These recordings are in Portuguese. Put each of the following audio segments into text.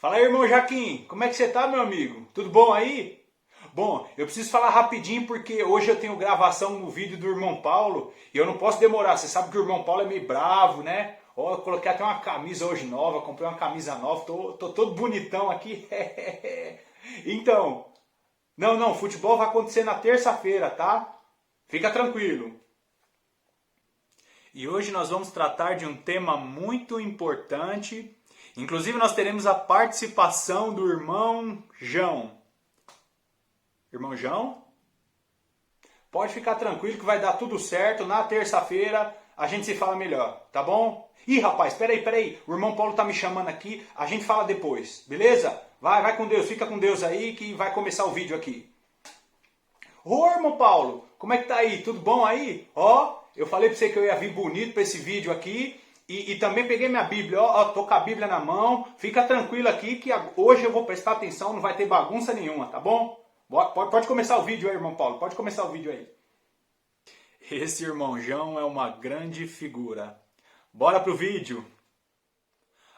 Fala aí, irmão Jaquim, como é que você tá, meu amigo? Tudo bom aí? Bom, eu preciso falar rapidinho porque hoje eu tenho gravação no vídeo do irmão Paulo e eu não posso demorar. Você sabe que o irmão Paulo é meio bravo, né? Ó, eu coloquei até uma camisa hoje nova, comprei uma camisa nova, tô todo bonitão aqui. Então, não, futebol vai acontecer na terça-feira, tá? Fica tranquilo. E hoje nós vamos tratar de um tema muito importante. Inclusive nós teremos a participação do irmão João. Irmão João? Pode ficar tranquilo que vai dar tudo certo. Na terça-feira a gente se fala melhor, tá bom? Ih, rapaz, peraí. O irmão Paulo tá me chamando aqui. A gente fala depois, beleza? Vai com Deus, fica com Deus aí que vai começar o vídeo aqui. Ô, irmão Paulo, como é que tá aí? Tudo bom aí? Ó, eu falei pra você que eu ia vir bonito pra esse vídeo aqui. E também peguei minha Bíblia, ó, tô com a Bíblia na mão. Fica tranquilo aqui que hoje eu vou prestar atenção, não vai ter bagunça nenhuma, tá bom? Pode começar o vídeo aí, irmão Paulo, pode começar o vídeo aí. Esse irmão João é uma grande figura. Bora pro vídeo.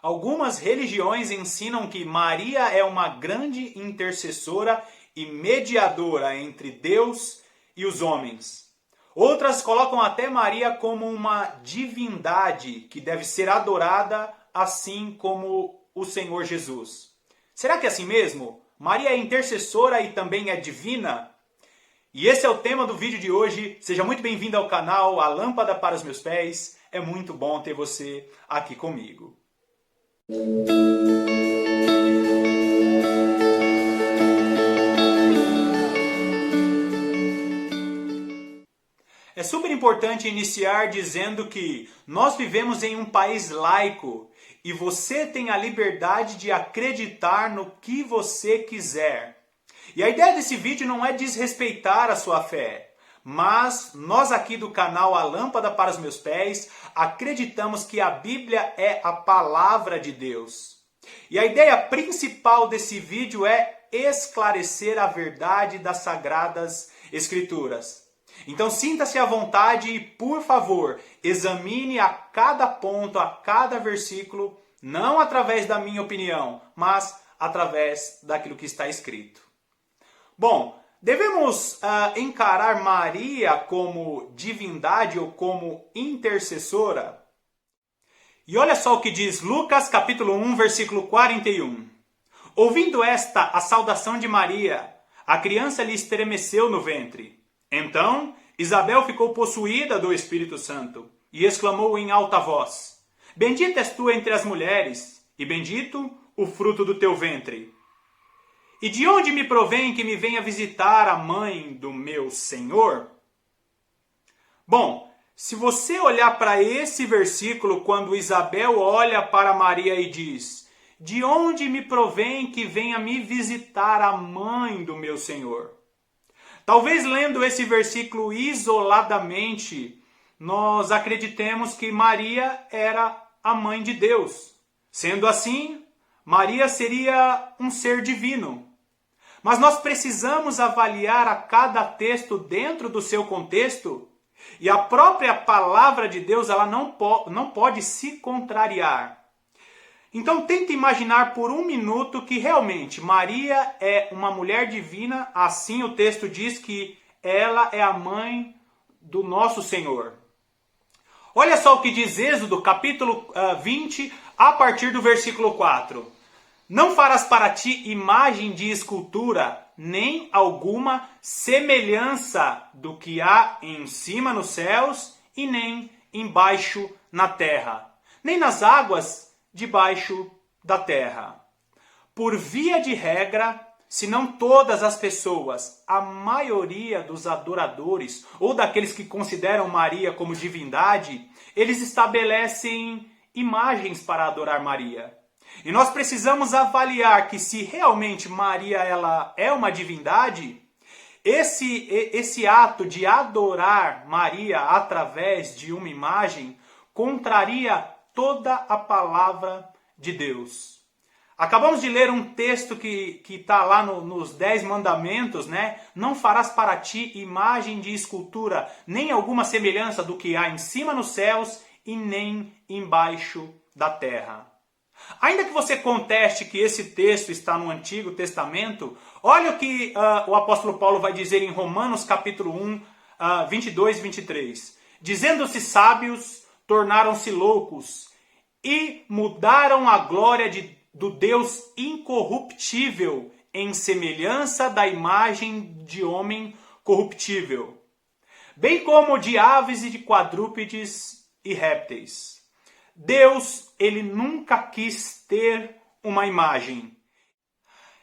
Algumas religiões ensinam que Maria é uma grande intercessora e mediadora entre Deus e os homens. Outras colocam até Maria como uma divindade que deve ser adorada assim como o Senhor Jesus. Será que é assim mesmo? Maria é intercessora e também é divina? E esse é o tema do vídeo de hoje. Seja muito bem-vindo ao canal A Lâmpada para os Meus Pés. É muito bom ter você aqui comigo. É super importante iniciar dizendo que nós vivemos em um país laico e você tem a liberdade de acreditar no que você quiser. E a ideia desse vídeo não é desrespeitar a sua fé, mas nós aqui do canal A Lâmpada para os Meus Pés acreditamos que a Bíblia é a palavra de Deus. E a ideia principal desse vídeo é esclarecer a verdade das Sagradas Escrituras. Então sinta-se à vontade e, por favor, examine a cada ponto, a cada versículo, não através da minha opinião, mas através daquilo que está escrito. Bom, devemos encarar Maria como divindade ou como intercessora? E olha só o que diz Lucas capítulo 1, versículo 41. Ouvindo esta a saudação de Maria, a criança lhe estremeceu no ventre. Então, Isabel ficou possuída do Espírito Santo e exclamou em alta voz: Bendita és tu entre as mulheres, e bendito o fruto do teu ventre. E de onde me provém que me venha visitar a mãe do meu Senhor? Bom, se você olhar para esse versículo, quando Isabel olha para Maria e diz: De onde me provém que venha me visitar a mãe do meu Senhor? Talvez lendo esse versículo isoladamente, nós acreditemos que Maria era a mãe de Deus. Sendo assim, Maria seria um ser divino. Mas nós precisamos avaliar a cada texto dentro do seu contexto, e a própria palavra de Deus ela não pode se contrariar. Então tente imaginar por um minuto que realmente Maria é uma mulher divina, assim o texto diz que ela é a mãe do nosso Senhor. Olha só o que diz Êxodo, capítulo 20, a partir do versículo 4. Não farás para ti imagem de escultura, nem alguma semelhança do que há em cima nos céus e nem embaixo na terra, nem nas águas debaixo da terra. Por via de regra, se não todas as pessoas, a maioria dos adoradores ou daqueles que consideram Maria como divindade, eles estabelecem imagens para adorar Maria. E nós precisamos avaliar que se realmente Maria ela é uma divindade, esse ato de adorar Maria através de uma imagem contraria toda a palavra de Deus. Acabamos de ler um texto que está lá nos 10 mandamentos, né? Não farás para ti imagem de escultura, nem alguma semelhança do que há em cima nos céus e nem embaixo da terra. Ainda que você conteste que esse texto está no Antigo Testamento, olha o que o apóstolo Paulo vai dizer em Romanos capítulo 1, 22 e 23. Dizendo-se sábios, tornaram-se loucos e mudaram a glória do Deus incorruptível em semelhança da imagem de homem corruptível, bem como de aves e de quadrúpedes e répteis. Deus, ele nunca quis ter uma imagem.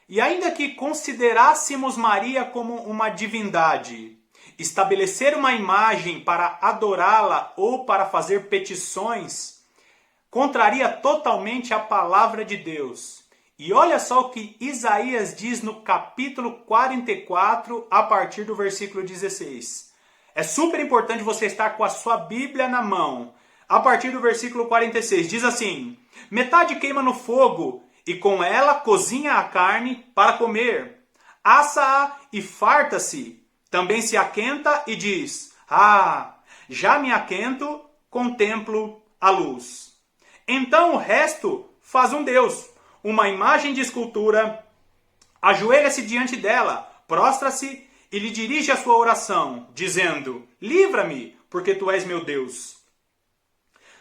E ainda que considerássemos Maria como uma divindade, estabelecer uma imagem para adorá-la ou para fazer petições contraria totalmente a palavra de Deus. E olha só o que Isaías diz no capítulo 44, a partir do versículo 16. É super importante você estar com a sua Bíblia na mão. A partir do versículo 46, diz assim: metade queima no fogo, e com ela cozinha a carne para comer. Assa-a e farta-se. Também se aquenta e diz: já me aquento, contemplo a luz. Então o resto faz um Deus, uma imagem de escultura, ajoelha-se diante dela, prostra-se e lhe dirige a sua oração, dizendo: livra-me, porque tu és meu Deus.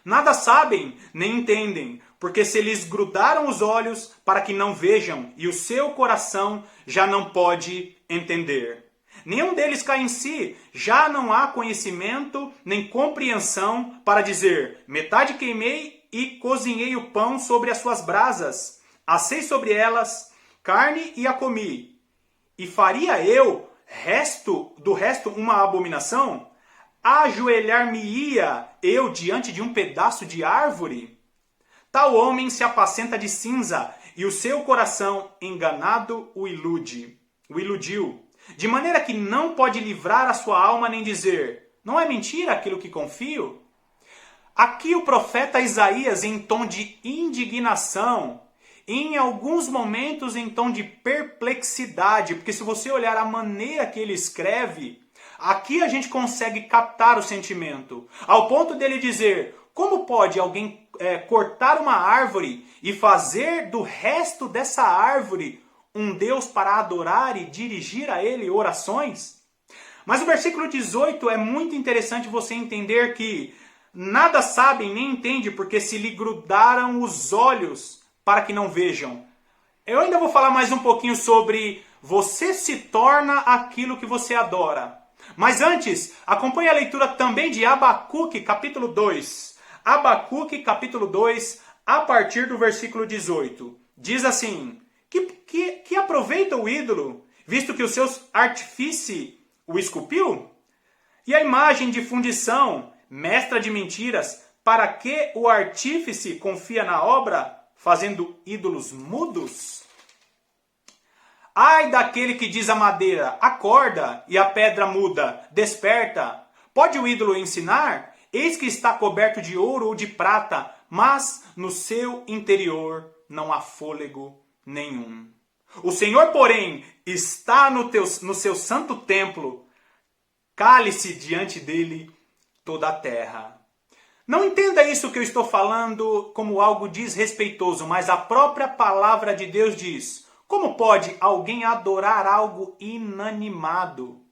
Nada sabem, nem entendem, porque se lhes grudaram os olhos para que não vejam, e o seu coração já não pode entender. Nenhum deles cai em si, já não há conhecimento nem compreensão para dizer: metade queimei e cozinhei o pão sobre as suas brasas, assei sobre elas carne e a comi. E faria eu do resto uma abominação? Ajoelhar-me-ia eu diante de um pedaço de árvore? Tal homem se apacenta de cinza, e o seu coração enganado o iludiu. De maneira que não pode livrar a sua alma nem dizer: não é mentira aquilo que confio? Aqui o profeta Isaías, em tom de indignação, em alguns momentos em tom de perplexidade, porque se você olhar a maneira que ele escreve, aqui a gente consegue captar o sentimento, ao ponto dele dizer: como pode alguém cortar uma árvore e fazer do resto dessa árvore um Deus para adorar e dirigir a ele orações? Mas o versículo 18 é muito interessante você entender que nada sabem nem entendem porque se lhe grudaram os olhos para que não vejam. Eu ainda vou falar mais um pouquinho sobre você se torna aquilo que você adora. Mas antes, acompanhe a leitura também de Abacuque, capítulo 2. Abacuque, capítulo 2, a partir do versículo 18. Diz assim: que aproveita o ídolo, visto que o seu artífice o esculpiu? E a imagem de fundição, mestra de mentiras, para que o artífice confia na obra, fazendo ídolos mudos? Ai daquele que diz à madeira: acorda, e a pedra muda: desperta. Pode o ídolo ensinar? Eis que está coberto de ouro ou de prata, mas no seu interior não há fôlego nenhum. O Senhor, porém, está no seu santo templo. Cale-se diante dele toda a terra. Não entenda isso que eu estou falando como algo desrespeitoso, mas a própria palavra de Deus diz: como pode alguém adorar algo inanimado?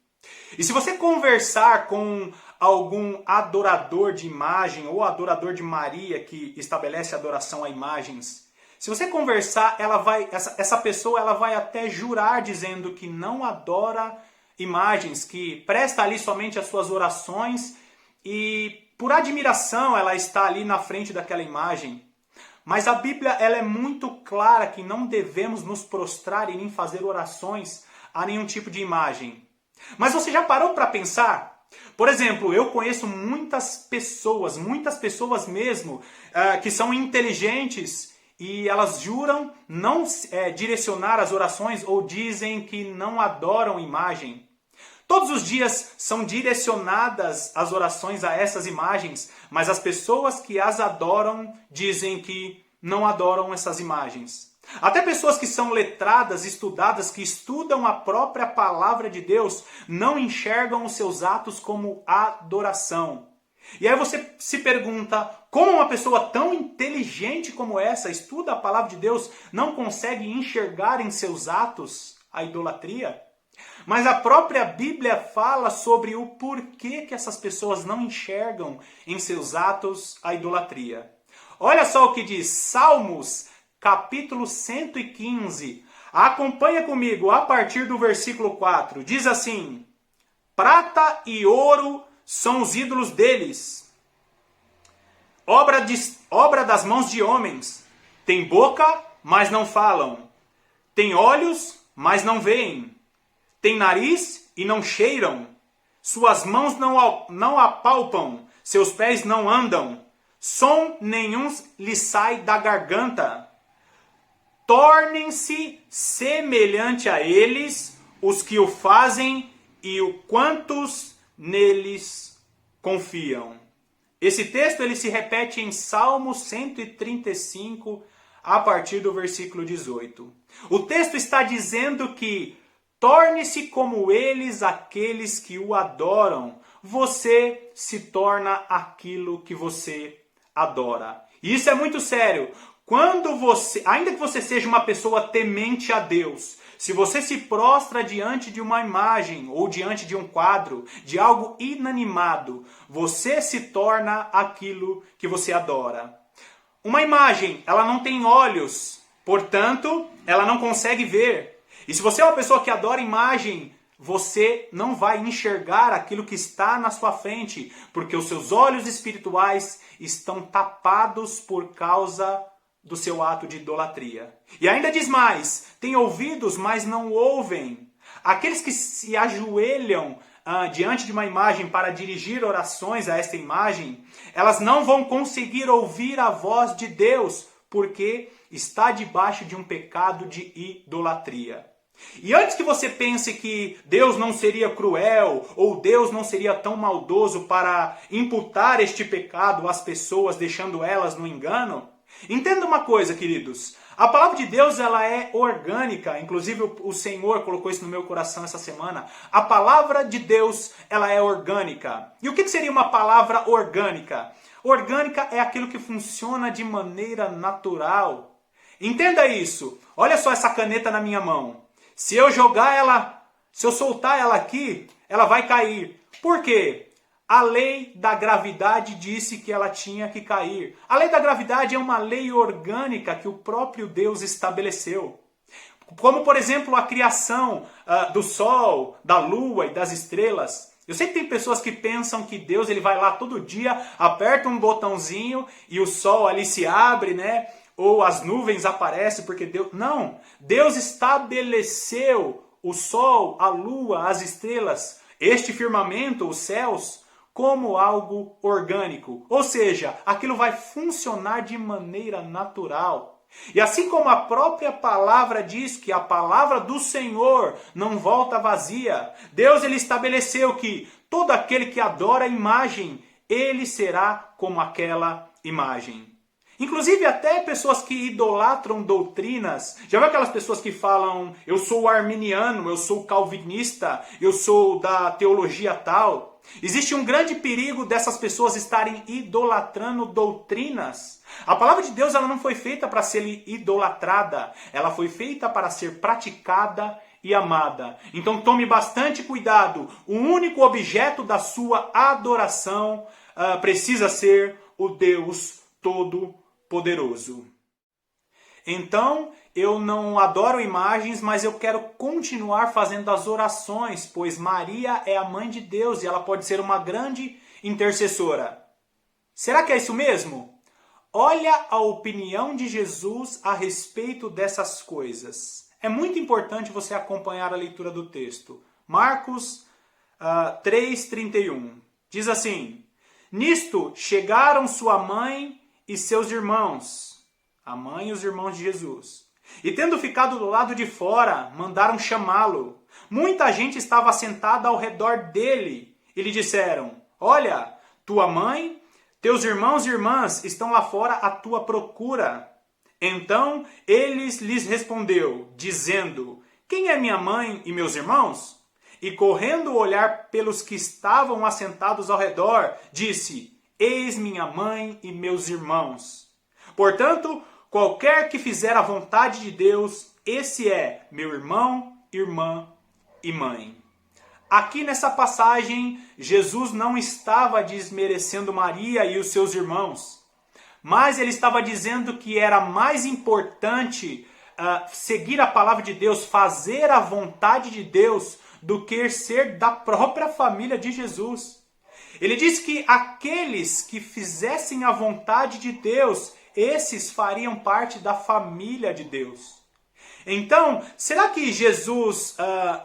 E se você conversar com algum adorador de imagem ou adorador de Maria que estabelece adoração a imagens, se você conversar, essa pessoa ela vai até jurar dizendo que não adora imagens, que presta ali somente as suas orações e por admiração ela está ali na frente daquela imagem. Mas a Bíblia ela é muito clara que não devemos nos prostrar e nem fazer orações a nenhum tipo de imagem. Mas você já parou para pensar? Por exemplo, eu conheço muitas pessoas mesmo, que são inteligentes e elas juram não direcionar as orações ou dizem que não adoram imagem. Todos os dias são direcionadas as orações a essas imagens, mas as pessoas que as adoram dizem que não adoram essas imagens. Até pessoas que são letradas, estudadas, que estudam a própria palavra de Deus, não enxergam os seus atos como adoração. E aí você se pergunta, como uma pessoa tão inteligente como essa, estuda a palavra de Deus, não consegue enxergar em seus atos a idolatria? Mas a própria Bíblia fala sobre o porquê que essas pessoas não enxergam em seus atos a idolatria. Olha só o que diz Salmos, capítulo 115. Acompanha comigo a partir do versículo 4. Diz assim: prata e ouro são os ídolos deles, obra das mãos de homens. Tem boca, mas não falam. Tem olhos, mas não veem. Tem nariz e não cheiram. Suas mãos não apalpam. Seus pés não andam. Som nenhum lhes sai da garganta. Tornem-se semelhante a eles os que o fazem e o quantos neles confiam. Esse texto ele se repete em Salmo 135, a partir do versículo 18. O texto está dizendo que torne-se como eles aqueles que o adoram. Você se torna aquilo que você adora. E isso é muito sério. Quando você, ainda que você seja uma pessoa temente a Deus, se você se prostra diante de uma imagem ou diante de um quadro, de algo inanimado, você se torna aquilo que você adora. Uma imagem, ela não tem olhos, portanto, ela não consegue ver. E se você é uma pessoa que adora imagem, você não vai enxergar aquilo que está na sua frente, porque os seus olhos espirituais estão tapados por causa do seu ato de idolatria. E ainda diz mais, tem ouvidos, mas não ouvem. Aqueles que se ajoelham diante de uma imagem para dirigir orações a esta imagem, elas não vão conseguir ouvir a voz de Deus, porque está debaixo de um pecado de idolatria. E antes que você pense que Deus não seria cruel ou Deus não seria tão maldoso para imputar este pecado às pessoas, deixando elas no engano, entenda uma coisa, queridos. A palavra de Deus ela é orgânica. Inclusive o Senhor colocou isso no meu coração essa semana. A palavra de Deus ela é orgânica. E o que seria uma palavra orgânica? Orgânica é aquilo que funciona de maneira natural. Entenda isso. Olha só essa caneta na minha mão. Se eu jogar ela, se eu soltar ela aqui, ela vai cair. Por quê? A lei da gravidade disse que ela tinha que cair. A lei da gravidade é uma lei orgânica que o próprio Deus estabeleceu. Como, por exemplo, a criação do sol, da lua e das estrelas. Eu sei que tem pessoas que pensam que Deus ele vai lá todo dia, aperta um botãozinho e o sol ali se abre, né? Ou as nuvens aparecem porque Deus... Não! Deus estabeleceu o sol, a lua, as estrelas, este firmamento, os céus, como algo orgânico. Ou seja, aquilo vai funcionar de maneira natural. E assim como a própria palavra diz que a palavra do Senhor não volta vazia, Deus ele estabeleceu que todo aquele que adora a imagem, ele será como aquela imagem. Inclusive até pessoas que idolatram doutrinas. Já viu aquelas pessoas que falam, eu sou arminiano, eu sou calvinista, eu sou da teologia tal? Existe um grande perigo dessas pessoas estarem idolatrando doutrinas. A palavra de Deus ela não foi feita para ser idolatrada, ela foi feita para ser praticada e amada. Então tome bastante cuidado. O único objeto da sua adoração precisa ser o Deus Todo-Poderoso. Então, eu não adoro imagens, mas eu quero continuar fazendo as orações, pois Maria é a mãe de Deus e ela pode ser uma grande intercessora. Será que é isso mesmo? Olha a opinião de Jesus a respeito dessas coisas. É muito importante você acompanhar a leitura do texto. Marcos 3:31. Diz assim: nisto chegaram sua mãe e seus irmãos, a mãe e os irmãos de Jesus. E tendo ficado do lado de fora, mandaram chamá-lo. Muita gente estava sentada ao redor dele e lhe disseram: olha, tua mãe, teus irmãos e irmãs estão lá fora à tua procura. Então eles lhes respondeu, dizendo: quem é minha mãe e meus irmãos? E correndo olhar pelos que estavam assentados ao redor, disse: eis minha mãe e meus irmãos. Portanto, qualquer que fizer a vontade de Deus, esse é meu irmão, irmã e mãe. Aqui nessa passagem, Jesus não estava desmerecendo Maria e os seus irmãos, mas ele estava dizendo que era mais importante seguir a palavra de Deus, fazer a vontade de Deus, do que ser da própria família de Jesus. Ele diz que aqueles que fizessem a vontade de Deus, esses fariam parte da família de Deus. Então, será que Jesus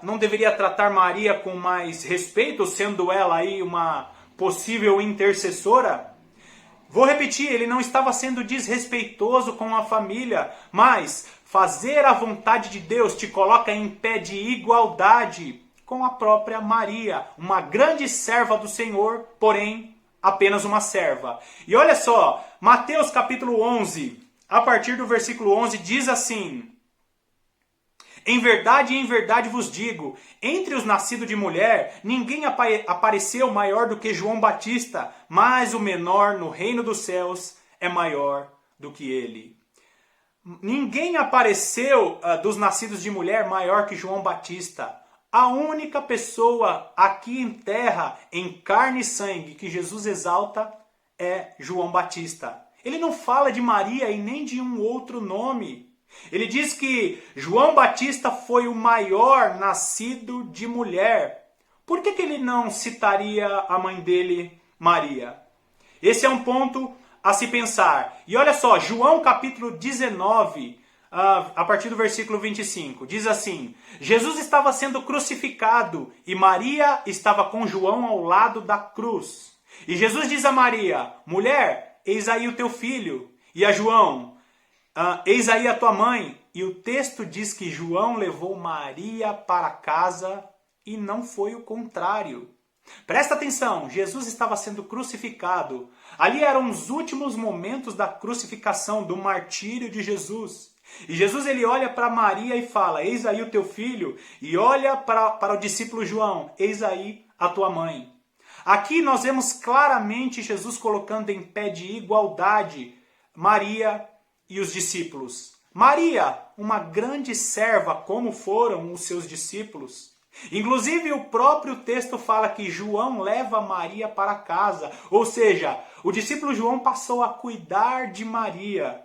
não deveria tratar Maria com mais respeito, sendo ela aí uma possível intercessora? Vou repetir, ele não estava sendo desrespeitoso com a família, mas fazer a vontade de Deus te coloca em pé de igualdade com a própria Maria, uma grande serva do Senhor, porém apenas uma serva. E olha só, Mateus capítulo 11, a partir do versículo 11, diz assim: em verdade vos digo, entre os nascidos de mulher, ninguém apareceu maior do que João Batista, mas o menor no reino dos céus é maior do que ele. Ninguém apareceu dos nascidos de mulher maior que João Batista. A única pessoa aqui em terra, em carne e sangue, que Jesus exalta é João Batista. Ele não fala de Maria e nem de um outro nome. Ele diz que João Batista foi o maior nascido de mulher. Por que ele não citaria a mãe dele, Maria? Esse é um ponto a se pensar. E olha só, João capítulo 19, a partir do versículo 25, diz assim: Jesus estava sendo crucificado e Maria estava com João ao lado da cruz. E Jesus diz a Maria: mulher, eis aí o teu filho. E a João: eis aí a tua mãe. E o texto diz que João levou Maria para casa e não foi o contrário. Presta atenção, Jesus estava sendo crucificado. Ali eram os últimos momentos da crucificação, do martírio de Jesus. E Jesus ele olha para Maria e fala: eis aí o teu filho. E olha para o discípulo João: eis aí a tua mãe. Aqui nós vemos claramente Jesus colocando em pé de igualdade Maria e os discípulos. Maria, uma grande serva, como foram os seus discípulos. Inclusive o próprio texto fala que João leva Maria para casa. Ou seja, o discípulo João passou a cuidar de Maria.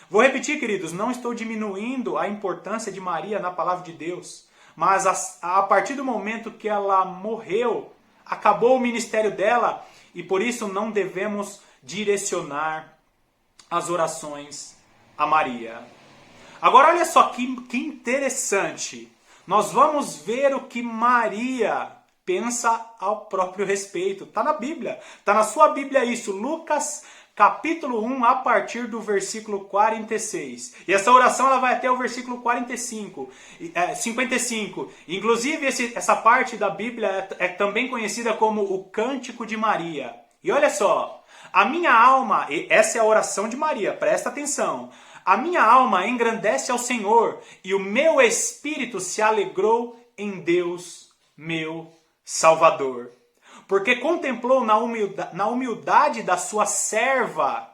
Vou repetir, queridos, não estou diminuindo a importância de Maria na palavra de Deus. Mas a partir do momento que ela morreu, acabou o ministério dela. E por isso não devemos direcionar as orações a Maria. Agora olha só que interessante. Nós vamos ver o que Maria pensa ao próprio respeito. Está na Bíblia. Está na sua Bíblia isso. Lucas capítulo 1, a partir do versículo 46. E essa oração ela vai até o versículo 55. Inclusive essa parte da Bíblia é também conhecida como o Cântico de Maria. E olha só. A minha alma, essa é a oração de Maria, presta atenção. A minha alma engrandece ao Senhor e o meu espírito se alegrou em Deus, meu Salvador. Porque contemplou na humildade da sua serva,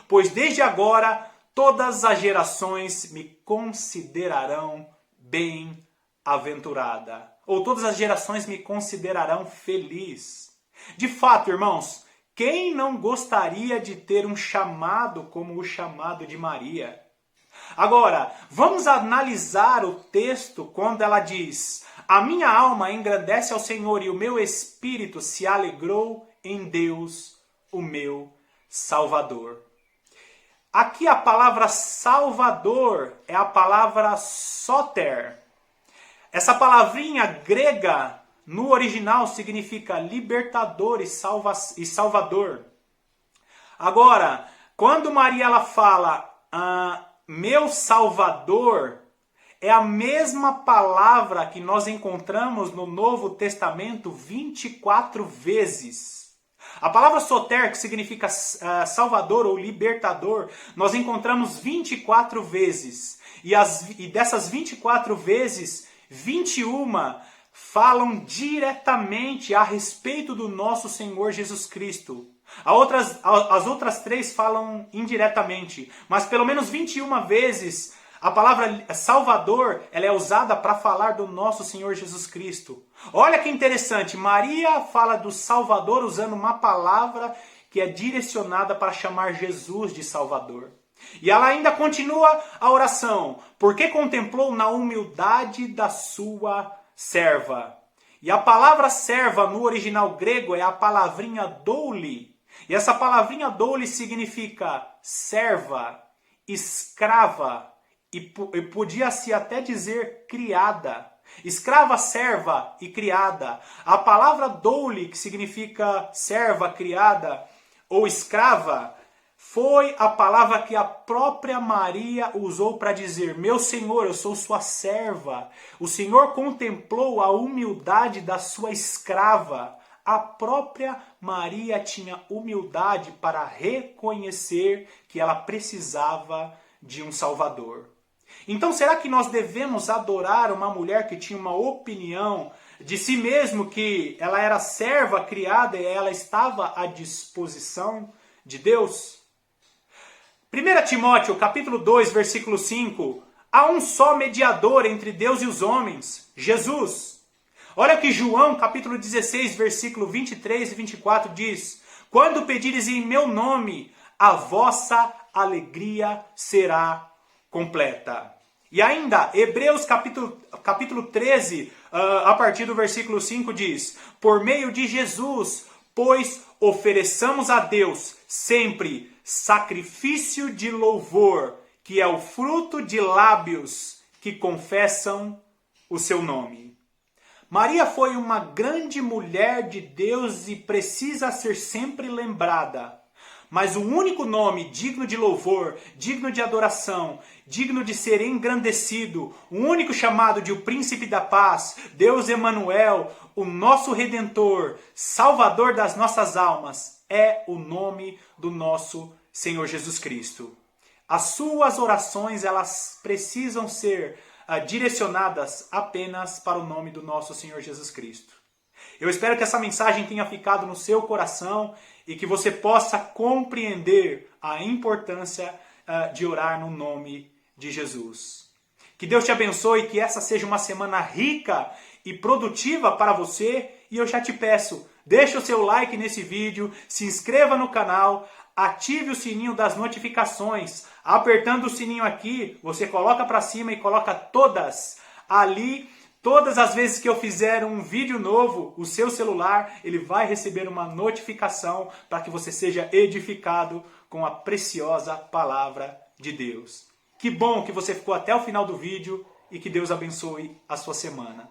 pois desde agora todas as gerações me considerarão bem-aventurada. Ou todas as gerações me considerarão feliz. De fato, irmãos, quem não gostaria de ter um chamado como o chamado de Maria? Agora, vamos analisar o texto quando ela diz: a minha alma engrandece ao Senhor e o meu espírito se alegrou em Deus, o meu Salvador. Aqui a palavra Salvador é a palavra soter. Essa palavrinha grega no original significa libertador e salvador. Agora, quando Maria ela fala meu Salvador, é a mesma palavra que nós encontramos no Novo Testamento 24 vezes. A palavra soter, que significa salvador ou libertador, nós encontramos 24 vezes. E dessas 24 vezes, 21 falam diretamente a respeito do nosso Senhor Jesus Cristo. As outras 3 falam indiretamente, mas pelo menos 21 vezes a palavra Salvador ela é usada para falar do nosso Senhor Jesus Cristo. Olha que interessante, Maria fala do Salvador usando uma palavra que é direcionada para chamar Jesus de Salvador. E ela ainda continua a oração, porque contemplou na humildade da sua serva. E a palavra serva no original grego é a palavrinha douli. E essa palavrinha douli significa serva, escrava e podia-se até dizer criada. Escrava, serva e criada. A palavra douli, que significa serva, criada ou escrava, foi a palavra que a própria Maria usou para dizer: meu Senhor, eu sou sua serva. O Senhor contemplou a humildade da sua escrava. A própria Maria tinha humildade para reconhecer que ela precisava de um Salvador. Então, será que nós devemos adorar uma mulher que tinha uma opinião de si mesmo, que ela era serva, criada e ela estava à disposição de Deus? 1 Timóteo, capítulo 2, versículo 5. Há um só mediador entre Deus e os homens, Jesus. Olha que João, capítulo 16, versículo 23 e 24 diz: quando pedires em meu nome, a vossa alegria será completa. E ainda, Hebreus capítulo 13, a partir do versículo 5 diz: por meio de Jesus, pois ofereçamos a Deus sempre sacrifício de louvor, que é o fruto de lábios que confessam o seu nome. Maria foi uma grande mulher de Deus e precisa ser sempre lembrada. Mas o único nome digno de louvor, digno de adoração, digno de ser engrandecido, o único chamado de o Príncipe da Paz, Deus Emanuel, o nosso Redentor, Salvador das nossas almas, é o nome do nosso Senhor Jesus Cristo. As suas orações, elas precisam ser direcionadas apenas para o nome do nosso Senhor Jesus Cristo. Eu espero que essa mensagem tenha ficado no seu coração e que você possa compreender a importância de orar no nome de Jesus. Que Deus te abençoe e que essa seja uma semana rica e produtiva para você. E eu já te peço, deixe o seu like nesse vídeo, se inscreva no canal, ative o sininho das notificações. Apertando o sininho aqui, você coloca para cima e coloca todas ali. Todas as vezes que eu fizer um vídeo novo, o seu celular ele vai receber uma notificação para que você seja edificado com a preciosa palavra de Deus. Que bom que você ficou até o final do vídeo e que Deus abençoe a sua semana.